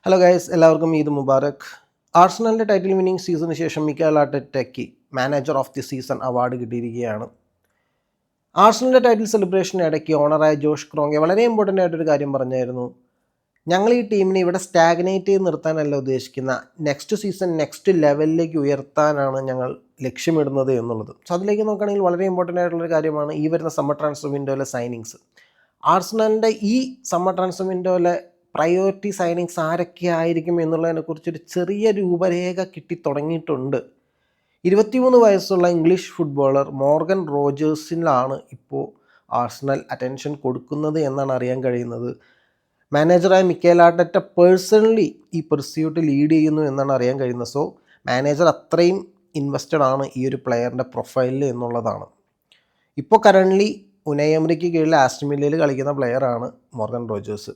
Hello guys, എല്ലാവർക്കും ഈദ് മുബാറക്. ആർസണലിൻ്റെ title winning സീസണിന് ശേഷം മിക്കൽ ആർട്ടറ്റയ്ക്ക് manager of the season award കിട്ടിയിരിക്കുകയാണ്. ആർസണലിൻ്റെ ടൈറ്റിൽ സെലിബ്രേഷന് ഇടയ്ക്ക് ഓണറായ ജോഷ് ക്രോങ്കെ വളരെ ഇമ്പോർട്ടൻ്റ് ആയിട്ടൊരു കാര്യം പറഞ്ഞായിരുന്നു. ഞങ്ങൾ ഈ ടീമിനെ ഇവിടെ സ്റ്റാഗ്നേറ്റ് ചെയ്ത് നിർത്താനല്ല ഉദ്ദേശിക്കുന്ന, നെക്സ്റ്റ് സീസൺ നെക്സ്റ്റ് ലെവലിലേക്ക് ഉയർത്താനാണ് ഞങ്ങൾ ലക്ഷ്യമിടുന്നത് എന്നുള്ളത്. സോ അതിലേക്ക് നോക്കുകയാണെങ്കിൽ വളരെ ഇമ്പോർട്ടൻ്റ് ആയിട്ടുള്ളൊരു കാര്യമാണ് ഈ വരുന്ന സമ്മർ ട്രാൻസ്ഫർ വിൻഡോയിലെ സൈനിങ്സ്. ആർസണലിൻ്റെ ഈ സമ്മർ ട്രാൻസ്ഫർ വിൻഡോയിലെ പ്രയോറിറ്റി സൈനിങ്സ് ആരൊക്കെ ആയിരിക്കും എന്നുള്ളതിനെക്കുറിച്ചൊരു ചെറിയ രൂപരേഖ കിട്ടിത്തുടങ്ങിയിട്ടുണ്ട്. 23 വയസ്സുള്ള ഇംഗ്ലീഷ് ഫുട്ബോളർ മോർഗൻ റോജേഴ്സിനാണ് ഇപ്പോൾ ആർസണൽ അറ്റൻഷൻ കൊടുക്കുന്നത് എന്നാണ് അറിയാൻ കഴിയുന്നത്. മാനേജറായ മിക്കേൽ ആർട്ടറ്റ പേഴ്സണലി ഈ പെർസ്യൂട്ട് ലീഡ് ചെയ്യുന്നു എന്നാണ് അറിയാൻ കഴിയുന്നത്. സോ മാനേജർ അത്രയും ഇൻവെസ്റ്റഡ് ആണ് ഈ ഒരു പ്ലെയറിൻ്റെ പ്രൊഫൈലിൽ എന്നുള്ളതാണ്. ഇപ്പോൾ കറൻ്റ്ലി ഉനൈ എമറിക്ക് കീഴിൽ ആസ്റ്റൺ വില്ലയിൽ കളിക്കുന്ന പ്ലെയറാണ് മോർഗൻ റോജേഴ്സ്.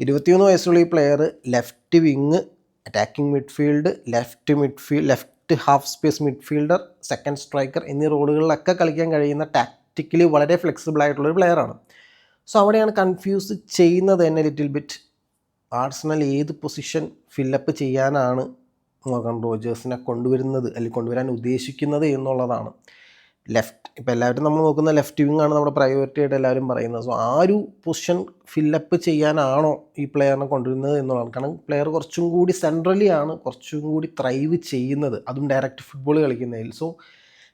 23 വയസ്സുള്ള ഈ player left wing, attacking midfield, left half space midfielder, second striker എന്നീ റോളുകളിലൊക്കെ കളിക്കാൻ കഴിയുന്ന ടാക്റ്റിക്കലി വളരെ ഫ്ലെക്സിബിൾ ആയിട്ടുള്ളൊരു പ്ലെയറാണ്. സോ അവിടെയാണ് കൺഫ്യൂസ് ചെയ്യുന്നത് തന്നെ ലിറ്റിൽ ബിറ്റ്. ആർസണൽ ഏത് പൊസിഷൻ ഫില്ലപ്പ് ചെയ്യാനാണ് മോർഗൻ റോജേഴ്സിനെ കൊണ്ടുവരുന്നത് അല്ലെങ്കിൽ കൊണ്ടുവരാൻ ഉദ്ദേശിക്കുന്നത് എന്നുള്ളതാണ്. ഇപ്പോൾ എല്ലാവരും നമ്മൾ നോക്കുന്ന ലെഫ്റ്റ് വിങ് ആണ് നമ്മുടെ പ്രയോറിറ്റി ആയിട്ട് എല്ലാവരും പറയുന്നത്. സോ ആ ഒരു പൊസിഷൻ ഫില്ലപ്പ് ചെയ്യാനാണോ ഈ പ്ലെയറിനെ കൊണ്ടുവരുന്നത് എന്നുള്ളതാണ്. കാരണം പ്ലെയർ കുറച്ചും കൂടി സെൻട്രലി ആണ് കുറച്ചും കൂടി ത്രൈവ് ചെയ്യുന്നത്, അതും ഡയറക്റ്റ് ഫുട്ബോൾ കളിക്കുന്നതിൽ. സോ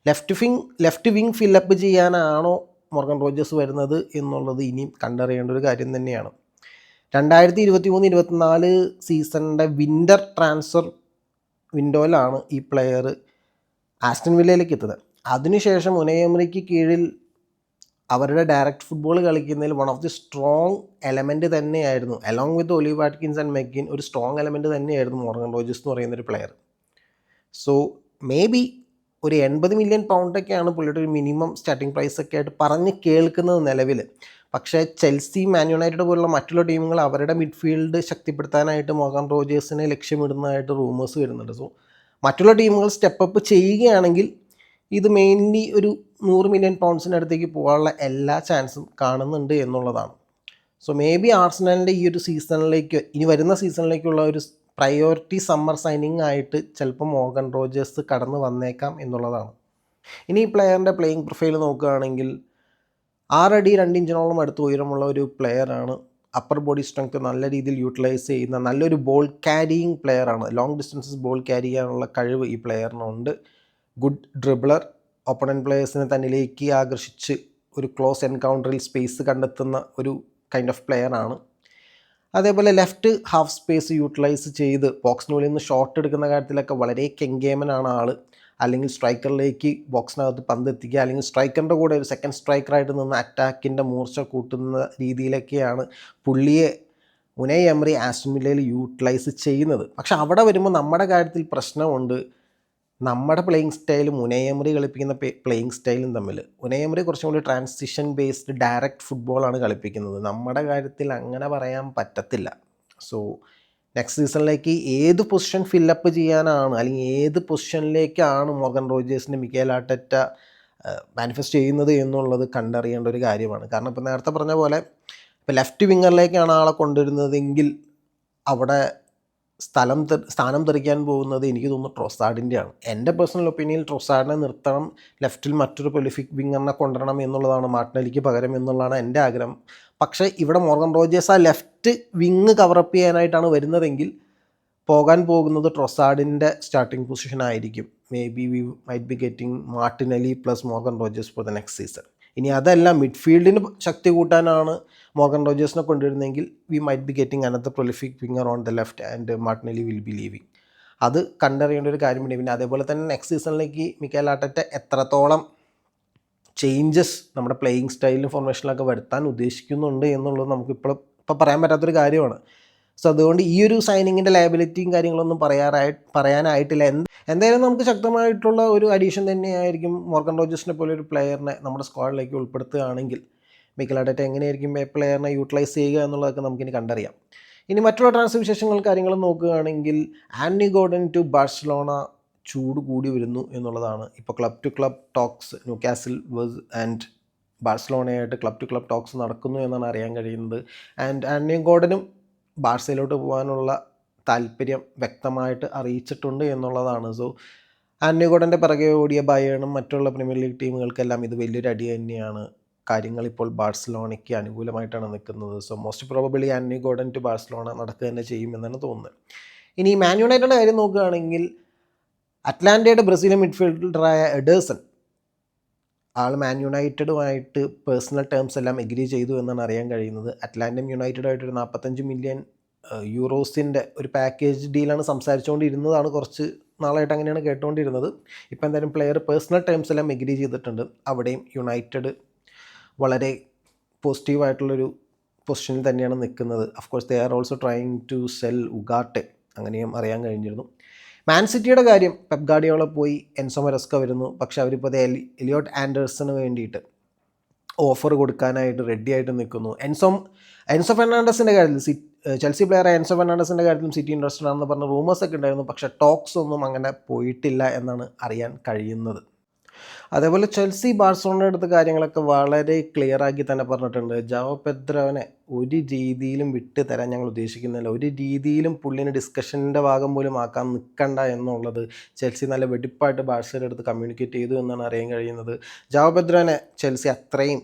ലെഫ്റ്റ് വിങ് ഫില്ലപ്പ് ചെയ്യാനാണോ മോർഗൻ റോജേഴ്സ് വരുന്നത് എന്നുള്ളത് ഇനിയും കണ്ടറിയേണ്ട ഒരു കാര്യം തന്നെയാണ്. 2023-24 സീസണിൻ്റെ വിൻ്റർ ട്രാൻസ്ഫർ വിൻഡോയിലാണ് ഈ പ്ലെയർ ആസ്റ്റൺ വില്ലയിലേക്ക് എത്തുന്നത്. അതിനുശേഷം ഉനൈ എമറിക്ക് കീഴിൽ അവരുടെ ഡയറക്റ്റ് ഫുട്ബോൾ കളിക്കുന്നതിൽ one of the strong element തന്നെയായിരുന്നു, along with Ollie Watkins and McGinn, ഒരു സ്ട്രോങ് എലമെൻറ്റ് തന്നെയായിരുന്നു മോർഗൻ റോജേഴ്സ് എന്ന് പറയുന്നൊരു പ്ലെയർ. സോ മേ ബി ഒരു 80 മില്യൺ പൗണ്ടൊക്കെയാണ് പുള്ളിയുടെ ഒരു മിനിമം സ്റ്റാർട്ടിംഗ് പ്രൈസൊക്കെ ആയിട്ട് പറഞ്ഞ് കേൾക്കുന്നത് നിലവിൽ. പക്ഷേ ചെൽസി, മാൻ യുണൈറ്റഡ് പോലുള്ള മറ്റുള്ള ടീമുകൾ അവരുടെ മിഡ്ഫീൽഡ് ശക്തിപ്പെടുത്താനായിട്ട് മോർഗൻ റോജേഴ്സിനെ ലക്ഷ്യമിടുന്നതായിട്ട് റൂമേഴ്സ് വരുന്നുണ്ട്. സോ മറ്റുള്ള ടീമുകൾ സ്റ്റെപ്പ് ചെയ്യുകയാണെങ്കിൽ ഇത് മെയിൻലി ഒരു 100 മില്യൺ പൗണ്ട്സിനടുത്തേക്ക് പോകാനുള്ള എല്ലാ ചാൻസും കാണുന്നുണ്ട് എന്നുള്ളതാണ്. സോ മേ ബി ആർസണലിൻ്റെ ഈ ഒരു സീസണിലേക്ക്, ഇനി വരുന്ന സീസണിലേക്കുള്ള ഒരു പ്രയോറിറ്റി സമ്മർ സൈനിങ് ആയിട്ട് ചിലപ്പോൾ മോർഗൻ റോജേഴ്സ് കടന്നു വന്നേക്കാം എന്നുള്ളതാണ്. ഇനി ഈ പ്ലെയറിൻ്റെ പ്ലേയിങ് പ്രൊഫൈൽ നോക്കുകയാണെങ്കിൽ 6 അടി 2 ഇഞ്ചിനോളം അടുത്ത് ഉയരമുള്ള ഒരു പ്ലെയറാണ്. അപ്പർ ബോഡി സ്ട്രെങ്ത് നല്ല രീതിയിൽ യൂട്ടിലൈസ് ചെയ്യുന്ന നല്ലൊരു ബോൾ ക്യാരിയിങ് പ്ലെയറാണ്. ലോങ് ഡിസ്റ്റൻസസ് ബോൾ ക്യാരി ചെയ്യാനുള്ള കഴിവ് ഈ പ്ലെയറിനുണ്ട്. ഗുഡ് ഡ്രിബ്ലർ, ഓപ്പണൻറ്റ് പ്ലെയേഴ്സിനെ തന്നിലേക്ക് ആകർഷിച്ച് ഒരു ക്ലോസ് എൻകൗണ്ടറിൽ സ്പേസ് കണ്ടെത്തുന്ന ഒരു കൈൻഡ് ഓഫ് പ്ലെയറാണ്. അതേപോലെ ലെഫ്റ്റ് ഹാഫ് സ്പേസ് യൂട്ടിലൈസ് ചെയ്ത് ബോക്സിനുള്ളിൽ നിന്ന് ഷോട്ട് എടുക്കുന്ന കാര്യത്തിലൊക്കെ വളരെ കെങ്കേമനാണ് ആൾ. അല്ലെങ്കിൽ സ്ട്രൈക്കറിലേക്ക് ബോക്സിനകത്ത് പന്തെത്തിക്കുക, അല്ലെങ്കിൽ സ്ട്രൈക്കറിൻ്റെ കൂടെ ഒരു സെക്കൻഡ് സ്ട്രൈക്കറായിട്ട് നിന്ന് അറ്റാക്കിൻ്റെ മൂർച്ച കൂട്ടുന്ന രീതിയിലൊക്കെയാണ് പുള്ളിയെ ഉനൈ എമറി ആസ്റ്റൺ വില്ലയിൽ യൂട്ടിലൈസ് ചെയ്യുന്നത്. പക്ഷെ അവിടെ വരുമ്പോൾ നമ്മുടെ കാര്യത്തിൽ പ്രശ്നമുണ്ട്. നമ്മുടെ പ്ലേയിങ് സ്റ്റൈലും ഉനൈ എമറി കളിപ്പിക്കുന്ന പ്ലേയിങ് സ്റ്റൈലും തമ്മിൽ. ഉനൈ എമറി കുറച്ചും കൂടി ട്രാൻസിഷൻ ബേസ്ഡ് ഡയറക്റ്റ് ഫുട്ബോളാണ് കളിപ്പിക്കുന്നത്. നമ്മുടെ കാര്യത്തിൽ അങ്ങനെ പറയാൻ പറ്റത്തില്ല. സോ നെക്സ്റ്റ് സീസണിലേക്ക് ഏത് പൊസിഷൻ ഫില്ലപ്പ് ചെയ്യാനാണ്, അല്ലെങ്കിൽ ഏത് പൊസിഷനിലേക്കാണ് മോർഗൻ റോജേഴ്സിൻ്റെ മിക്കേൽ ആർട്ടറ്റ മാനിഫെസ്റ്റ് ചെയ്യുന്നത് എന്നുള്ളത് കണ്ടറിയേണ്ട ഒരു കാര്യമാണ്. കാരണം ഇപ്പോൾ നേരത്തെ പറഞ്ഞ പോലെ ഇപ്പോൾ ലെഫ്റ്റ് വിങ്ങറിലേക്കാണ് ആളെ കൊണ്ടുവരുന്നതെങ്കിൽ അവിടെ സ്ഥാനം തെറിക്കാൻ പോകുന്നത് എനിക്ക് തോന്നുന്നു ട്രോസാർഡിൻ്റെയാണ്. എൻ്റെ പേഴ്സണൽ ഒപ്പീനിയൻ ട്രോസാർഡിനെ നിർത്തണം, ലെഫ്റ്റിൽ മറ്റൊരു പ്രൊലിഫിക് വിങ്ങറിനെ കൊണ്ടുവരണം എന്നുള്ളതാണ്, മാർട്ടിനെല്ലിക്ക് പകരം എന്നുള്ളതാണ് എൻ്റെ ആഗ്രഹം. പക്ഷേ ഇവിടെ മോർഗൻ റോജേഴ്സ് ആ ലെഫ്റ്റ് വിങ് കവറപ്പ് ചെയ്യാനായിട്ടാണ് വരുന്നതെങ്കിൽ പോകാൻ പോകുന്നത് ട്രോസാർഡിൻ്റെ സ്റ്റാർട്ടിംഗ് പൊസിഷൻ ആയിരിക്കും. Maybe we might be getting Martinelli plus Morgan Rogers for the next season. ഇനി അതല്ല, മിഡ്ഫീൽഡിന് ശക്തി കൂട്ടാനാണ് മോർഗൻ റോജേഴ്സിനെ കൊണ്ടുവരുന്നെങ്കിൽ we might be getting another prolific winger on the left and Martinelli will be leaving. അത് കണ്ടറിയേണ്ട ഒരു കാര്യമുണ്ട്. പിന്നെ അതേപോലെ തന്നെ നെക്സ്റ്റ് സീസണിലേക്ക് മിക്കേൽ ആർട്ടറ്റ എത്രത്തോളം ചേഞ്ചസ് നമ്മുടെ പ്ലേയിങ് സ്റ്റൈലിലും ഫോർമേഷനിലൊക്കെ വരുത്താൻ ഉദ്ദേശിക്കുന്നുണ്ട് എന്നുള്ളത് നമുക്കിപ്പോൾ പറയാൻ പറ്റാത്തൊരു കാര്യമാണ്. സോ അതുകൊണ്ട് ഈ ഒരു സൈനിങ്ങിൻ്റെ ലയബിലിറ്റിയും കാര്യങ്ങളൊന്നും പറയാനായിട്ടില്ല. എന്തായാലും നമുക്ക് ശക്തമായിട്ടുള്ള ഒരു അഡീഷൻ തന്നെയായിരിക്കും മോർഗൻ റോജേഴ്സിനെ പോലെ ഒരു പ്ലെയറിനെ നമ്മുടെ സ്ക്വാഡിലേക്ക് ഉൾപ്പെടുത്തുകയാണെങ്കിൽ മിക്കേൽ ആർട്ടറ്റ എങ്ങനെയായിരിക്കും പ്ലെയറിനെ യൂട്ടിലൈസ് ചെയ്യുക എന്നുള്ളതൊക്കെ നമുക്കിനി കണ്ടറിയാം. ഇനി മറ്റുള്ള ട്രാൻസ്ഫർ വിശേഷങ്ങൾ കാര്യങ്ങളും നോക്കുകയാണെങ്കിൽ ആന്റണി ഗോർഡൻ ടു ബാഴ്സലോണ ചൂട് കൂടി വരുന്നു എന്നുള്ളതാണ്. ഇപ്പോൾ club to club talks Newcastle and ബാഴ്സലോണയായിട്ട് ക്ലബ് ടു ക്ലബ് ടോക്സ് നടക്കുന്നു എന്നാണ് അറിയാൻ കഴിയുന്നത്. ആൻഡ് ആന്റണി ഗോർഡനും ബാഴ്സയിലോട്ട് പോകാനുള്ള താല്പര്യം വ്യക്തമായിട്ട് അറിയിച്ചിട്ടുണ്ട് എന്നുള്ളതാണ്. സോ ആന്റണി ഗോർഡൻ്റെ പിറകെ ഓടിയ ബയേണും മറ്റുള്ള പ്രീമിയർ ലീഗ് ടീമുകൾക്കെല്ലാം ഇത് വലിയൊരു അടി തന്നെയാണ്. കാര്യങ്ങൾ ഇപ്പോൾ ബാഴ്സലോണയ്ക്ക് അനുകൂലമായിട്ടാണ് നിൽക്കുന്നത്. So most probably Anthony Gordon to Barcelona നടക്കുക തന്നെ ചെയ്യുമെന്നാണ് തോന്നുന്നത്. ഇനി മാൻ യുണൈറ്റഡ് കാര്യം നോക്കുകയാണെങ്കിൽ അറ്റ്ലാന്റയുടെ ബ്രസീലിയൻ മിഡ്ഫീൽഡറായ എഡേഴ്സൺ ആൾ മാൻ യുണൈറ്റഡുമായിട്ട് പേഴ്സണൽ ടേംസ് എല്ലാം എഗ്രി ചെയ്തു എന്നാണ് അറിയാൻ കഴിയുന്നത്. അറ്റ്ലാന്റയും യുണൈറ്റഡുമായിട്ടൊരു 45 മില്യൺ യൂറോസിൻ്റെ ഒരു പാക്കേജ് ഡീലാണ് സംസാരിച്ചുകൊണ്ടിരുന്നതാണ്. കുറച്ച് നാളായിട്ട് അങ്ങനെയാണ് കേട്ടുകൊണ്ടിരുന്നത്. ഇപ്പോൾ എന്തായാലും പ്ലെയർ പേഴ്സണൽ ടേംസ് എല്ലാം എഗ്രി ചെയ്തിട്ടുണ്ട്. അവിടെയും യുണൈറ്റഡ് വളരെ പോസിറ്റീവായിട്ടുള്ളൊരു പൊസിഷനിൽ തന്നെയാണ് നിൽക്കുന്നത്. Of course they are also trying to sell Ugarte, അങ്ങനെയും അറിയാൻ കഴിഞ്ഞിരുന്നു. മാൻ സിറ്റിയുടെ കാര്യം, പെപ് ഗാർഡിയോള പോയി, എൻസോ മരസ്ക വരുന്നു. പക്ഷേ അവരിപ്പോൾ എലിയോട്ട് ആൻഡേഴ്സന് വേണ്ടിയിട്ട് ഓഫർ കൊടുക്കാനായിട്ട് റെഡി ആയിട്ട് നിൽക്കുന്നു. എൻസോ ഫെർണാണ്ടസിൻ്റെ കാര്യത്തിൽ ചെൽസി പ്ലെയർ എൻസോ ഫെർണാണ്ടസിൻ്റെ കാര്യത്തിലും സിറ്റി ഇൻട്രസ്റ്റഡ് ആണെന്ന് പറഞ്ഞ റൂമേഴ്സൊക്കെ ഉണ്ടായിരുന്നു. പക്ഷേ ടോക്സ് ഒന്നും അങ്ങനെ പോയിട്ടില്ല എന്നാണ് അറിയാൻ കഴിയുന്നത്. അതേപോലെ ചെൽസി ബാഴ്സലോണയുടെ അടുത്ത കാര്യങ്ങളൊക്കെ വളരെ ക്ലിയർ ആക്കി തന്നെ പറഞ്ഞിട്ടുണ്ട്. ജാവോ പെദ്രോനെ ഒരു രീതിയിലും വിട്ട് തരാൻ ഞങ്ങൾ ഉദ്ദേശിക്കുന്നില്ല, ഒരു രീതിയിലും പുള്ളിനെ ഡിസ്കഷൻ്റെ ഭാഗം പോലും ആക്കാൻ നിൽക്കണ്ട എന്നുള്ളത് ചെൽസി നല്ല വെടിപ്പായിട്ട് ബാഴ്സയുടെ അടുത്ത് കമ്മ്യൂണിക്കേറ്റ് ചെയ്തു എന്നാണ് അറിയാൻ കഴിയുന്നത്. ജാവോ പെദ്രോനെ ചെൽസി അത്രയും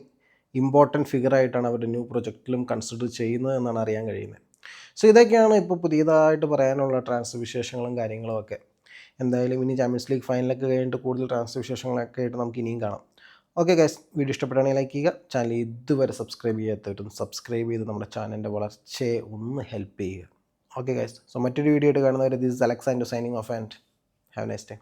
ഇമ്പോർട്ടൻറ്റ് ഫിഗറായിട്ടാണ് അവരുടെ ന്യൂ പ്രൊജക്റ്റിലും കൺസിഡർ ചെയ്യുന്നത് എന്നാണ് അറിയാൻ കഴിയുന്നത്. സോ ഇതൊക്കെയാണ് ഇപ്പോൾ പുതിയതായിട്ട് പറയാനുള്ള ട്രാൻസ്ഫർ വിശേഷങ്ങളും കാര്യങ്ങളും ഒക്കെ. എന്തായാലും ഇനി ചാമ്പ്യൻസ് ലീഗ് ഫൈനലൊക്കെ കഴിഞ്ഞിട്ട് കൂടുതൽ ട്രാൻസ്ഫർ വിശേഷങ്ങളൊക്കെ ആയിട്ട് നമുക്ക് ഇനിയും കാണാം. ഓക്കെ ഗൈസ്, വീഡിയോ ഇഷ്ടപ്പെടുകയാണെങ്കിൽ ലൈക്ക് ചെയ്യുക. ചാനൽ ഇതുവരെ സബ്സ്ക്രൈബ് ചെയ്യാത്തവരും സബ്സ്ക്രൈബ് ചെയ്ത് നമ്മുടെ ചാനലിൻ്റെ വളർച്ചയെ ഒന്ന് ഹെൽപ്പ് ചെയ്യുക. ഓക്കെ ഗൈസ്, സോ മറ്റൊരു വീഡിയോ ആയിട്ട് കാണുന്നവരെ this is Alexander signing off and have A nice day.